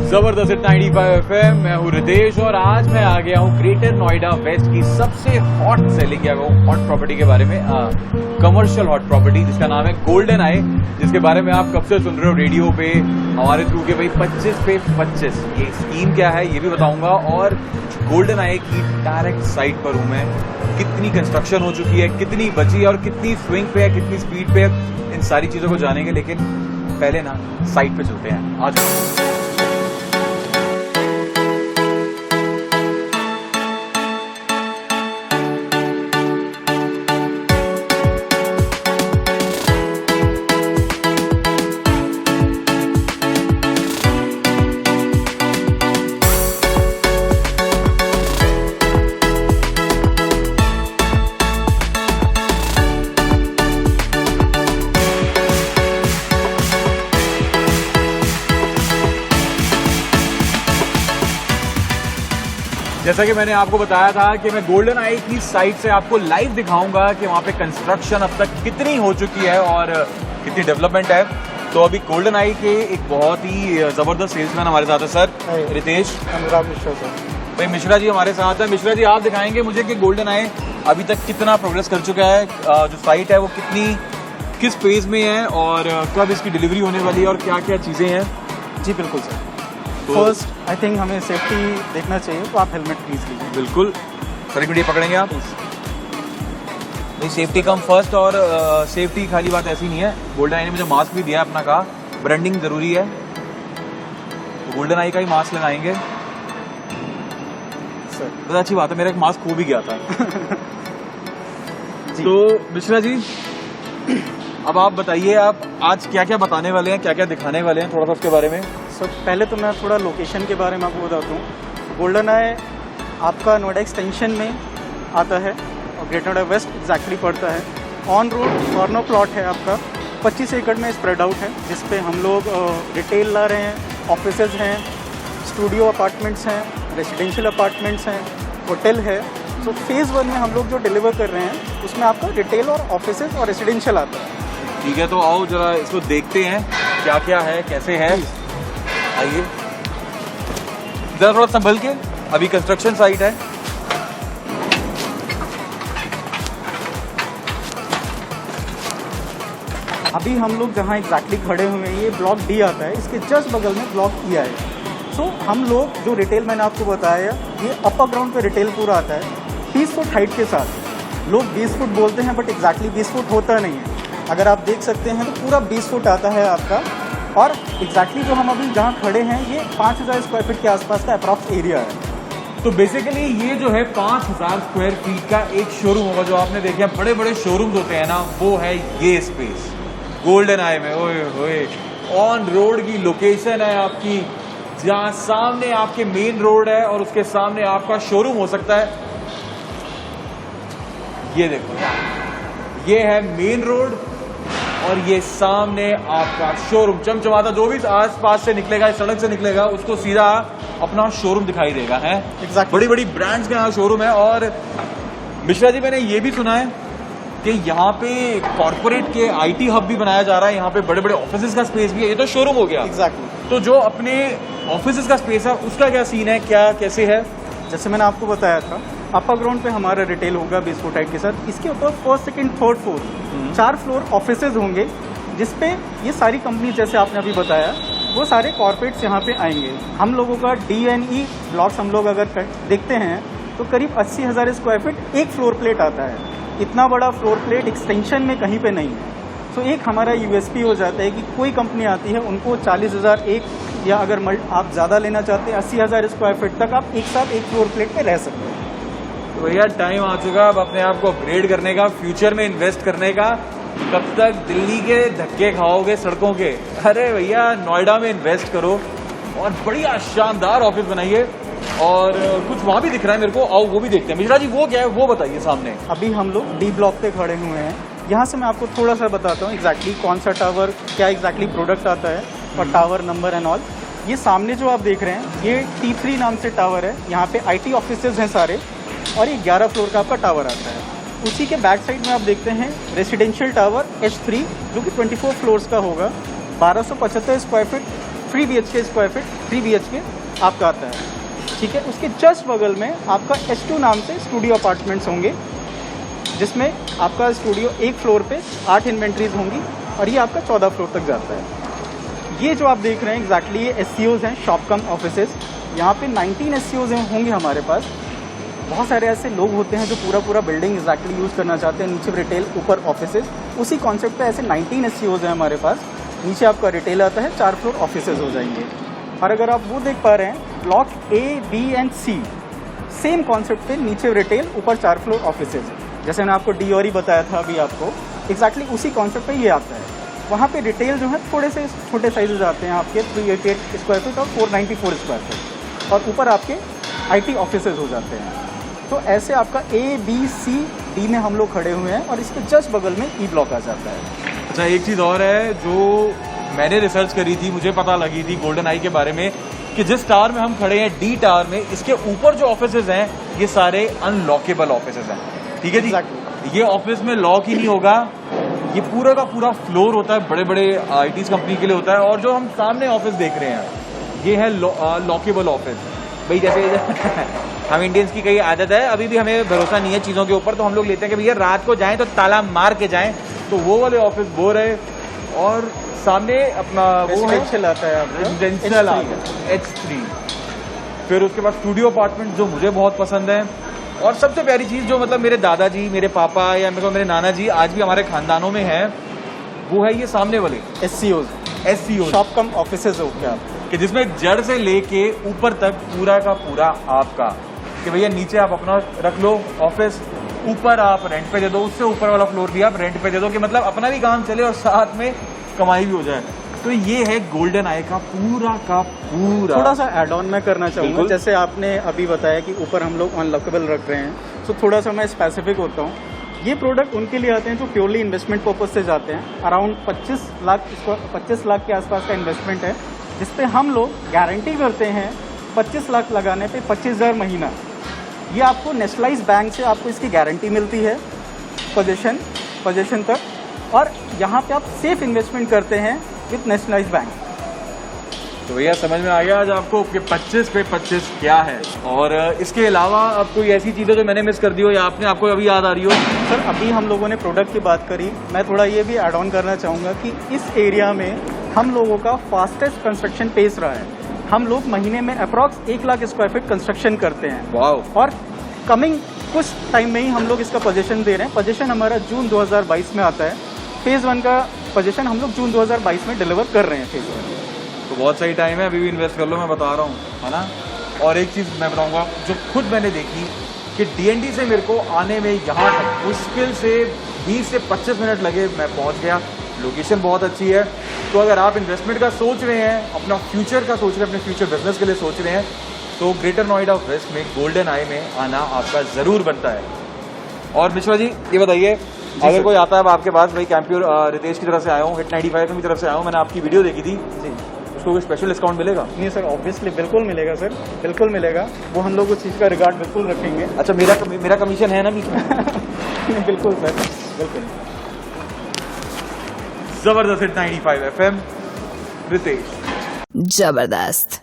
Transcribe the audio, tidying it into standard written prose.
जबरदस्त 95 FM, मैं हूँ रितेश और आज मैं आ गया हूँ ग्रेटर नोएडा वेस्ट की सबसे हॉट सेलिंग या हॉट प्रॉपर्टी के बारे में, कमर्शियल हॉट प्रॉपर्टी जिसका नाम है गोल्डन आई, जिसके बारे में आप कब से सुन रहे हो रेडियो पे हमारे थ्रू के भाई 25 पे 25 ये स्कीम क्या है ये भी बताऊंगा। और गोल्डन आई की डायरेक्ट साइट पर हूँ मैं, कितनी कंस्ट्रक्शन हो चुकी है, कितनी बची है और कितनी स्विंग पे है, कितनी स्पीड पे है, इन सारी चीजों को जानेंगे। लेकिन पहले ना साइट पे चलते हैं आज। जैसा कि मैंने आपको बताया था कि मैं गोल्डन आई की साइट से आपको लाइव दिखाऊंगा कि वहाँ पे कंस्ट्रक्शन अब तक कितनी हो चुकी है और कितनी डेवलपमेंट है। तो अभी गोल्डन आई के एक बहुत ही जबरदस्त सेल्समैन हमारे साथ है सर, रितेश अनुराग मिश्रा सर। भाई मिश्रा जी हमारे साथ है। मिश्रा जी आप दिखाएंगे मुझे कि गोल्डन आई अभी तक कितना प्रोग्रेस कर चुका है, जो साइट है वो किस फेज में है और कब इसकी डिलीवरी होने वाली है और क्या क्या चीज़ें हैं। जी बिल्कुल सर। फर्स्ट आई थिंक हमें सेफ्टी देखना चाहिए, तो आप हेलमेट प्लीज लीजिए। बिल्कुल सर, एक मिनट पकड़ेंगे आप। नहीं, सेफ्टी कम फर्स्ट और सेफ्टी खाली बात ऐसी नहीं है। गोल्डन आई ने मुझे मास्क भी दिया है अपना, कहा ब्रांडिंग जरूरी है तो गोल्डन आई का ही मास्क लगाएंगे सर। बहुत अच्छी बात है, मेरा एक मास्क खो भी गया था। तो मिश्रा जी अब आप बताइए, आप आज क्या क्या बताने वाले हैं, क्या क्या दिखाने वाले हैं, थोड़ा सा उसके बारे में। सर पहले तो मैं थोड़ा लोकेशन के बारे में आपको बताता हूँ। गोल्डन आई आपका नोएडा एक्सटेंशन में आता है और ग्रेटर नोएडा वेस्ट एग्जैक्टली पड़ता है। ऑन रोड कॉर्नर प्लॉट है आपका, 25 एकड़ में स्प्रेड आउट है, जिसपे हम लोग रिटेल ला रहे हैं, ऑफिसेज हैं, स्टूडियो अपार्टमेंट्स हैं, रेसिडेंशियल अपार्टमेंट्स हैं, होटल है। तो फेज़ 1 में हम लोग जो डिलीवर कर रहे हैं उसमें आपका रिटेल और ऑफिसेज और रेसिडेंशियल आता है। ठीक है, तो आओ जरा इसको देखते हैं क्या क्या है, कैसे है। आइए जरा थोड़ा संभल के, अभी कंस्ट्रक्शन साइट है। अभी हम लोग जहाँ एग्जैक्टली खड़े हुए हैं ये ब्लॉक डी आता है, इसके जस्ट बगल में ब्लॉक ई है। सो हम लोग जो रिटेल मैंने आपको बताया ये अपर ग्राउंड पे रिटेल पूरा आता है 30 फुट हाइट के साथ। लोग 20 फुट बोलते हैं बट एग्जैक्टली 20 फुट होता नहीं है। अगर आप देख सकते हैं तो पूरा 20 फुट आता है आपका। और एग्जैक्टली जो हम अभी जहाँ खड़े हैं ये 5000 स्क्वायर फीट के आसपास का अप्रॉक्स एरिया है। तो बेसिकली ये जो है 5000 स्क्वायर फीट का एक शोरूम होगा। जो आपने देखा बड़े बड़े शोरूम्स होते हैं ना, वो है ये स्पेस गोल्डन आई में। ओए होए, ऑन रोड की लोकेशन है आपकी, जहाँ सामने आपके मेन रोड है और उसके सामने आपका शोरूम हो सकता है। ये देखो, ये है मेन रोड और ये सामने आपका शोरूम चमचमाता। जो भी आस पास से निकलेगा, सड़क से निकलेगा, उसको सीधा अपना शोरूम दिखाई देगा। है Exactly. बड़ी बड़ी ब्रांड्स के यहाँ शोरूम है। और मिश्रा जी मैंने ये भी सुना है कि यहाँ पे कॉर्पोरेट के आईटी हब भी बनाया जा रहा है, यहाँ पे बड़े बड़े ऑफिसेज का स्पेस भी है। ये तो शोरूम हो गया। एग्जैक्टली। तो जो अपने ऑफिसेज का स्पेस है उसका क्या सीन है, क्या कैसे है? जैसे मैंने आपको बताया था, अपर ग्राउंड पे हमारा रिटेल होगा 20 फुट हाइट के साथ। इसके ऊपर first second third floor 4 floor offices होंगे, जिसपे ये सारी कंपनी जैसे आपने अभी बताया वो सारे कॉर्पोरेट्स यहाँ पे आएंगे। हम लोगों का D&E ब्लॉक्स हम लोग अगर देखते हैं तो करीब 80,000 स्क्वायर फीट एक फ्लोर प्लेट आता है। इतना बड़ा फ्लोर प्लेट एक्सटेंशन में कहीं पे नहीं है। तो एक हमारा USP हो जाता है कि कोई कंपनी आती है उनको 40,000 एक, या अगर आप ज़्यादा लेना चाहते हैं 80,000 स्क्वायर फीट तक आप एक साथ एक फ्लोर प्लेट पे रह सकते हैं। तो भैया टाइम आ चुका अब अपने आप को अपग्रेड करने का, फ्यूचर में इन्वेस्ट करने का। कब तक दिल्ली के धक्के खाओगे सड़कों के? अरे भैया नोएडा में इन्वेस्ट करो और बढ़िया शानदार ऑफिस बनाइए। और कुछ वहाँ भी दिख रहा है मेरे को, आओ वो भी देखते हैं। मिश्रा जी वो क्या है वो बताइए सामने। अभी हम लोग D ब्लॉक पे खड़े हुए हैं। यहाँ से मैं आपको थोड़ा सा बताता हूँ एग्जैक्टली कौन सा टावर, क्या एग्जैक्टली प्रोडक्ट आता है और टावर नंबर एंड ऑल। ये सामने जो आप देख रहे हैं ये T3 नाम से टावर है। यहाँ पे IT ऑफिसेज हैं सारे और ये 11 फ्लोर का आपका टावर आता है। उसी के बैक साइड में आप देखते हैं रेसिडेंशियल टावर H3 जो कि 24 फ्लोर्स का होगा, 1275 square feet 3 BHK square feet 3 BHK आपका आता है, ठीक है। उसके जस्ट बगल में आपका S2 नाम से स्टूडियो अपार्टमेंट्स होंगे, जिसमें आपका स्टूडियो एक फ्लोर पे 8 इन्वेंट्रीज होंगी और ये आपका 14 फ्लोर तक जाता है। ये जो आप देख रहे हैं एग्जैक्टली ये SCOs हैं, शॉप कम ऑफिसेज। यहाँ पे 19 SCOs होंगे हमारे पास। बहुत सारे ऐसे लोग होते हैं जो पूरा बिल्डिंग एग्जैक्टली यूज़ करना चाहते हैं, नीचे रिटेल ऊपर ऑफिसेज। उसी कॉन्सेप्ट पे ऐसे 19 SCOs हैं हमारे पास। नीचे आपका रिटेल आता है, 4 फ्लोर ऑफिसेज हो जाएंगे। और अगर आप वो देख पा रहे हैं block A, B and C same concept पे, नीचे रिटेल ऊपर 4 फ्लोर ऑफिसेज। जैसे मैंने आपको डी और ई बताया था अभी आपको, एग्जैक्टली उसी कॉन्सेप्ट पे ये आता है। वहाँ पे रिटेल जो है थोड़े से छोटे साइजेज आते हैं आपके 388 स्क्वायर फीट और 494 स्क्वायर फीट, और ऊपर आपके IT ऑफिसेज हो जाते हैं। तो ऐसे आपका A, B, C, D में हम लोग खड़े हुए हैं और इसके जस्ट बगल में E ब्लॉक आ जाता है। अच्छा, एक चीज़ और है जो मैंने रिसर्च करी थी, मुझे पता लगी थी गोल्डन आई के बारे में, कि जिस टावर में हम खड़े हैं D टावर में, इसके ऊपर जो ऑफिसेज हैं ये सारे अनलॉकेबल ऑफिसेज हैं, ठीक है जी। ये ऑफिस में लॉक ही नहीं होगा, ये पूरा का पूरा फ्लोर होता है, बड़े बड़े ITs कंपनी के लिए होता है। और जो हम सामने ऑफिस देख रहे हैं ये है लॉकेबल ऑफिस। भाई जैसे हम इंडियंस की कई आदत है, अभी भी हमें भरोसा नहीं है चीज़ों के ऊपर, तो हम लोग लेते हैं कि भैया रात को जाएं तो ताला मार के जाएं। तो वो वाले ऑफिस वो रहे, और सामने अपना वो रेजिडेंशियल आता है, रेजिडेंशियल H3। फिर उसके बाद स्टूडियो अपार्टमेंट जो मुझे बहुत पसंद है, और सबसे प्यारी चीज़ जो मतलब मेरे दादाजी, मेरे पापा या मेरे नाना जी आज भी हमारे खानदानों में है, वो है ये सामने वाले SCOs, शॉप कम ऑफिसेज हो गया, कि जिसमें जड़ से लेके ऊपर तक पूरा का पूरा आपका, कि भैया नीचे आप अपना रख लो ऑफिस, ऊपर आप रेंट पे दे दो, उससे ऊपर वाला फ्लोर भी आप रेंट पे दे दो, कि मतलब अपना भी काम चले और साथ में कमाई भी हो जाए। तो ये है गोल्डन आई का पूरा। थोड़ा सा एड ऑन मैं करना चाहूँगा, जैसे आपने अभी बताया कि ऊपर हम लोग अनलॉकेबल रख रहे हैं, तो थोड़ा सा मैं स्पेसिफिक होता हूँ। ये प्रोडक्ट उनके लिए आते हैं जो प्योरली इन्वेस्टमेंट पर्पज से जाते हैं। अराउंड 25 लाख के आसपास का इन्वेस्टमेंट है, जिसपे हम लोग गारंटी करते हैं 25 लाख लगाने पे 25,000 महीना। ये आपको नेशनलाइज बैंक से आपको इसकी गारंटी मिलती है पोजीशन तक, और यहाँ पे आप सेफ इन्वेस्टमेंट करते हैं विथ नेशनलाइज बैंक। तो भैया समझ में आ गया आज आपको कि 25 पे 25 क्या है। और इसके अलावा अब कोई ऐसी चीज़ें जो मैंने मिस कर दी हो या आपको अभी याद आ रही हो? सर अभी हम लोगों ने प्रोडक्ट की बात करी, मैं थोड़ा ये भी ऐड ऑन करना चाहूँगा कि इस एरिया में हम लोगों का फास्टेस्ट कंस्ट्रक्शन पेस रहा है। हम लोग महीने में approx 1 lakh square feet construction करते हैं। वाओ। और कमिंग कुछ टाइम में ही हम लोग इसका पोजीशन दे रहे हैं। पोजीशन हमारा जून 2022 में आता है। फेज़ 1 का पोजीशन हम लोग जून 2022 में डिलीवर कर रहे हैं फेज़ 1। तो बहुत सही टाइम है, अभी भी इन्वेस्ट कर लो, मैं बता रहा हूँ, है ना। और एक चीज़ मैं बताऊँगा जो खुद मैंने देखी कि DND से मेरे को आने में यहाँ तक मुश्किल से 20 से 25 मिनट लगे, मैं पहुँच गया। लोकेशन बहुत अच्छी है। तो अगर आप इन्वेस्टमेंट का सोच रहे हैं, अपना फ्यूचर का सोच रहे हैं, अपने फ्यूचर बिजनेस के लिए सोच रहे हैं, तो ग्रेटर नोएडा वेस्ट में गोल्डन आई में आना आपका ज़रूर बनता है। और मिश्रा जी ये बताइए, अगर कोई आता है आपके पास, भाई कैंप्योर रितेश की तरफ से आया हूँ, हिट 95 की तरफ से आया हूँ, मैंने आपकी वीडियो देखी थी जी, उसको कोई स्पेशल डिस्काउंट मिलेगा? नहीं सर, ऑब्वियसली बिल्कुल मिलेगा सर, बिल्कुल मिलेगा। वो हम लोग उस चीज़ का रिगार्ड बिल्कुल रखेंगे। अच्छा, मेरा कमीशन है ना बीच में? बिल्कुल सर, बिल्कुल। जबरदस्त हिट 95 FM, रितेश। जबरदस्त।